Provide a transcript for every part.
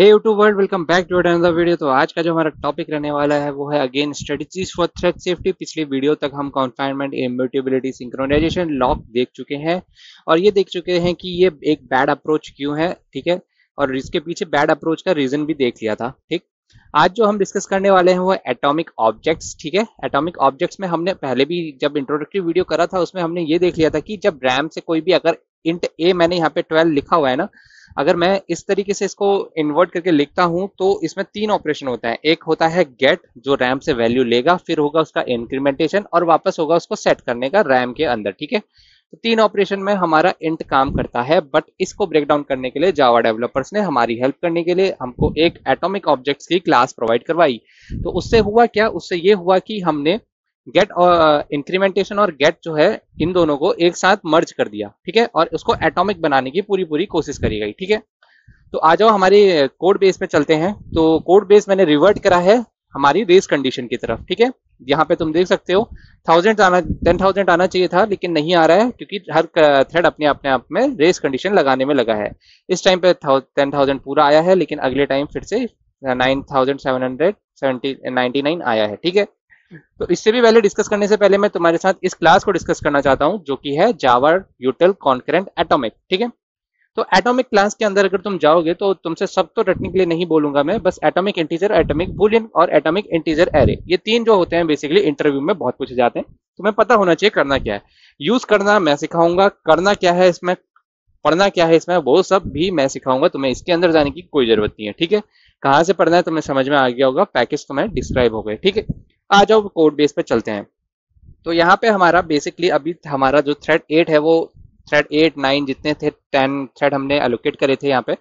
Hey YouTube world, welcome back to another video. तो आज का जो हमारा टॉपिक रहने वाला है वो है again strategies for thread safety. पिछली वीडियो तक हम कॉन्फाइनमेंट, इम्यूटेबिलिटी, सिंक्रोनाइजेशन, लॉक देख चुके हैं और ये देख चुके हैं कि ये एक बैड अप्रोच क्यों है, ठीक है, और इसके पीछे बैड अप्रोच का रीजन भी देख लिया था। ठीक, आज जो हम डिस्कस करने वाले हैं वो है एटॉमिक ऑब्जेक्ट्स। ठीक है, एटॉमिक ऑब्जेक्ट्स में हमने पहले भी जब इंट्रोडक्टरी वीडियो करा था उसमें हमने ये देख लिया था कि जब रैम से कोई भी अगर इंट ए, मैंने यहाँ पे 12 लिखा हुआ है ना, अगर मैं इस तरीके से इसको इन्वर्ट करके लिखता हूं तो इसमें तीन ऑपरेशन होता है। एक होता है गेट, जो रैम से वैल्यू लेगा, फिर होगा उसका इंक्रीमेंटेशन और वापस होगा उसको सेट करने का रैम के अंदर। ठीक है, तो तीन ऑपरेशन में हमारा इंट काम करता है। बट इसको ब्रेक डाउन करने के लिए जावा डेवलपर्स ने हमारी हेल्प करने के लिए हमको एक एटॉमिक ऑब्जेक्ट्स की क्लास प्रोवाइड करवाई। तो उससे हुआ क्या, उससे ये हुआ कि हमने गेट और इंक्रीमेंटेशन और गेट जो है इन दोनों को एक साथ मर्ज कर दिया। ठीक है, और उसको एटॉमिक बनाने की पूरी पूरी कोशिश करी गई। ठीक है, तो आ जाओ हमारे कोड बेस में चलते हैं। तो कोड बेस मैंने रिवर्ट करा है हमारी रेस कंडीशन की तरफ। ठीक है, यहाँ पे तुम देख सकते हो 10,000 आना चाहिए था लेकिन नहीं आ रहा है क्योंकि हर थ्रेड अपने अपने आप में रेस कंडीशन लगाने में लगा है। इस टाइम पे 10,000 पूरा आया है लेकिन अगले टाइम फिर से 9,799 आया है। ठीक है, तो इससे भी पहले डिस्कस करने से पहले मैं तुम्हारे साथ इस क्लास को डिस्कस करना चाहता हूं जो कि है जावा यूटिल कॉन्करेंट एटॉमिक। ठीक है, तो एटॉमिक क्लास के अंदर अगर तुम जाओगे तो तुमसे सब तो रटने के लिए नहीं बोलूंगा मैं, बस एटॉमिक इंटीजर, एटॉमिक बूलियन और एटॉमिक इंटीजर एरे, ये तीन जो होते हैं बेसिकली इंटरव्यू में बहुत पूछे जाते हैं। तुम्हें पता होना चाहिए करना क्या है, यूज करना मैं सिखाऊंगा, करना क्या है इसमें, पढ़ना क्या है इसमें, वो सब भी मैं सिखाऊंगा। तुम्हें इसके अंदर जाने की कोई जरूरत नहीं है। ठीक है, कहाँ से पढ़ना है तुम्हें समझ में आ गया होगा, पैकेज तुम्हें डिस्क्राइब हो गए। ठीक है, आ जाओ कोड बेस पे चलते हैं। तो यहाँ पे हमारा बेसिकली अभी हमारा जो थ्रेड 8 है वो थ्रेड 8 9 जितने थे 10 थ्रेड हमने एलोकेट करे थे यहाँ पे।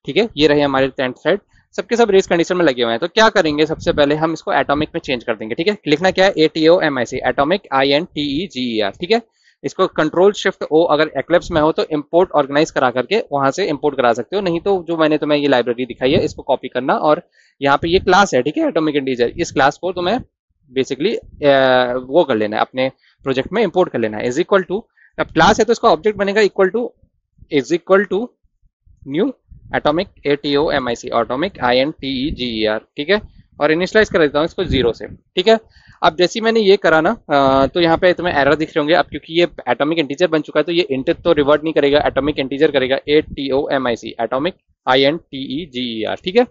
ठीक है, ये रहे हमारे 10 थ्रेड, सबके सब रेस कंडीशन में लगे हुए हैं। तो क्या करेंगे, सबसे पहले हम इसको एटॉमिक में चेंज कर देंगे। ठीक है, लिखना क्या है, ATOMIC, एटॉमिक INTEGER। ठीक है, इसको कंट्रोल शिफ्ट ओ अगर एक्लिप्स में हो तो इंपोर्ट ऑर्गेनाइज करा करके वहां से इंपोर्ट करा सकते हो, नहीं तो जो मैंने तुम्हें ये लाइब्रेरी दिखाई है इसको कॉपी करना और यहाँ पे ये क्लास है। ठीक है, एटॉमिक इंटीजर, इस क्लास को तुम्हें बेसिकली वो कर लेना है, अपने प्रोजेक्ट में इंपोर्ट कर लेना है। इज इक्वल टू, अब क्लास है तो इसका ऑब्जेक्ट बनेगा equal to, is equal to new atomic ATOMIC, atomic INTEGER। ठीक है, और इनिशियलाइज कर देता हूँ इसको 0 से। ठीक है, अब जैसे मैंने ये करा ना तो यहाँ पे तुम्हें एरर दिख रहे होंगे। अब क्योंकि ये एटॉमिक इंटीजर बन चुका है तो ये इंट तो रिवर्ट नहीं करेगा, एटॉमिक इंटीजर करेगा, ATOMIC, एटॉमिक INTEGER। ठीक है,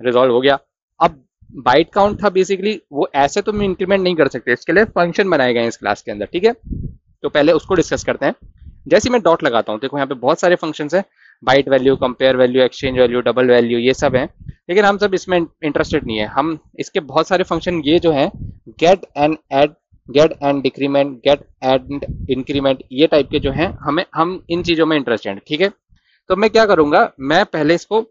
रिजॉल्व हो गया। अब बाइट काउंट था बेसिकली, वो ऐसे तुम इंक्रीमेंट नहीं कर सकते, इसके लिए फंक्शन बनाए गए हैं इस क्लास के अंदर। ठीक है, तो पहले उसको डिस्कस करते हैं। जैसे मैं डॉट लगाता हूँ, देखो यहाँ पे बहुत सारे फंक्शंस हैं, byte value, compare value, exchange value, double value, ये सब हैं, लेकिन हम सब इसमें इंटरेस्टेड नहीं है। हम इसके बहुत सारे फंक्शन ये जो हैं, get and add, get and decrement, get and increment, ये टाइप के जो हैं, हम इन चीजों में इंटरेस्टेड हैं। ठीक है, तो मैं क्या करूंगा, मैं पहले इसको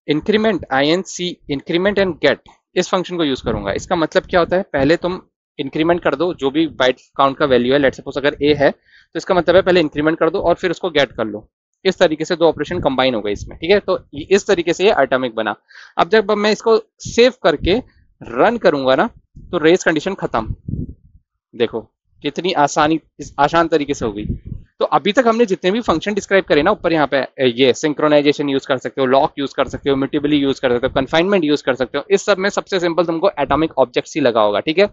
increment INC, increment and get, इस फंक्शन को यूज करूंगा। इसका मतलब क्या होता है, पहले तुम इंक्रीमेंट कर दो जो भी बाइट काउंट का वैल्यू है, लेट्स सपोज अगर A है तो इसका मतलब है पहले इंक्रीमेंट कर दो और फिर उसको गेट कर लो। इस तरीके से दो ऑपरेशन कंबाइन हो गए इसमें। ठीक है, तो इस तरीके से ये एटॉमिक बना। अब जब मैं इसको सेव करके रन करूंगा ना तो रेस कंडीशन खत्म। देखो कितनी आसान तरीके से हो गई। तो अभी तक हमने जितने भी फंक्शन डिस्क्राइब करे ना ऊपर, यहाँ पे ये सिंक्रोनाइजेशन यूज कर सकते हो, लॉक यूज कर सकते हो, म्यूटेबली यूज कर सकते हो, कन्फाइनमेंट यूज कर सकते हो, इस सब में सबसे सिंपल तुमको एटॉमिक ऑब्जेक्ट्स ही लगा होगा। ठीक है,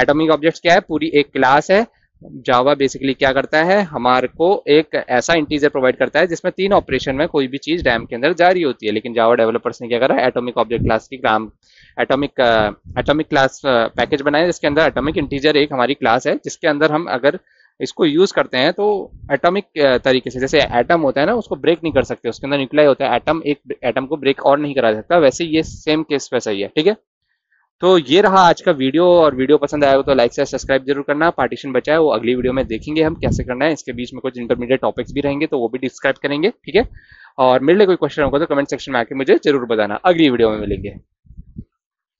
एटॉमिक ऑब्जेक्ट्स क्या है, पूरी एक क्लास है। जावा बेसिकली क्या करता है, हमारे को एक ऐसा इंटीजर प्रोवाइड करता है जिसमें तीन ऑपरेशन में कोई भी चीज रैम के अंदर जारी होती है। लेकिन जावा डेवलपर्स ने क्या करा, एटॉमिक ऑब्जेक्ट क्लास की एटॉमिक क्लास पैकेज बनाया जिसके अंदर एटॉमिक इंटीजर एक हमारी क्लास है, जिसके अंदर हम अगर इसको यूज करते हैं तो एटॉमिक तरीके से, जैसे एटम होता है ना उसको ब्रेक नहीं कर सकते, उसके अंदर न्यूक्लियाई होता है, एटम एक एटम को ब्रेक और नहीं करा सकता, वैसे ये सेम केस वैसा ही है। ठीक है, तो ये रहा आज का वीडियो, और वीडियो पसंद आया हो तो लाइक से सब्सक्राइब जरूर करना। पार्टीशन बचा है वो अगली वीडियो में देखेंगे हम कैसे करना है, इसके बीच में कुछ इंटरमीडिएट टॉपिक्स भी रहेंगे तो वो भी डिस्क्राइब करेंगे। ठीक है, और मेरे लिए कोई क्वेश्चन होगा तो कमेंट सेक्शन में आके मुझे जरूर बताना, अगली वीडियो में मिलेंगे।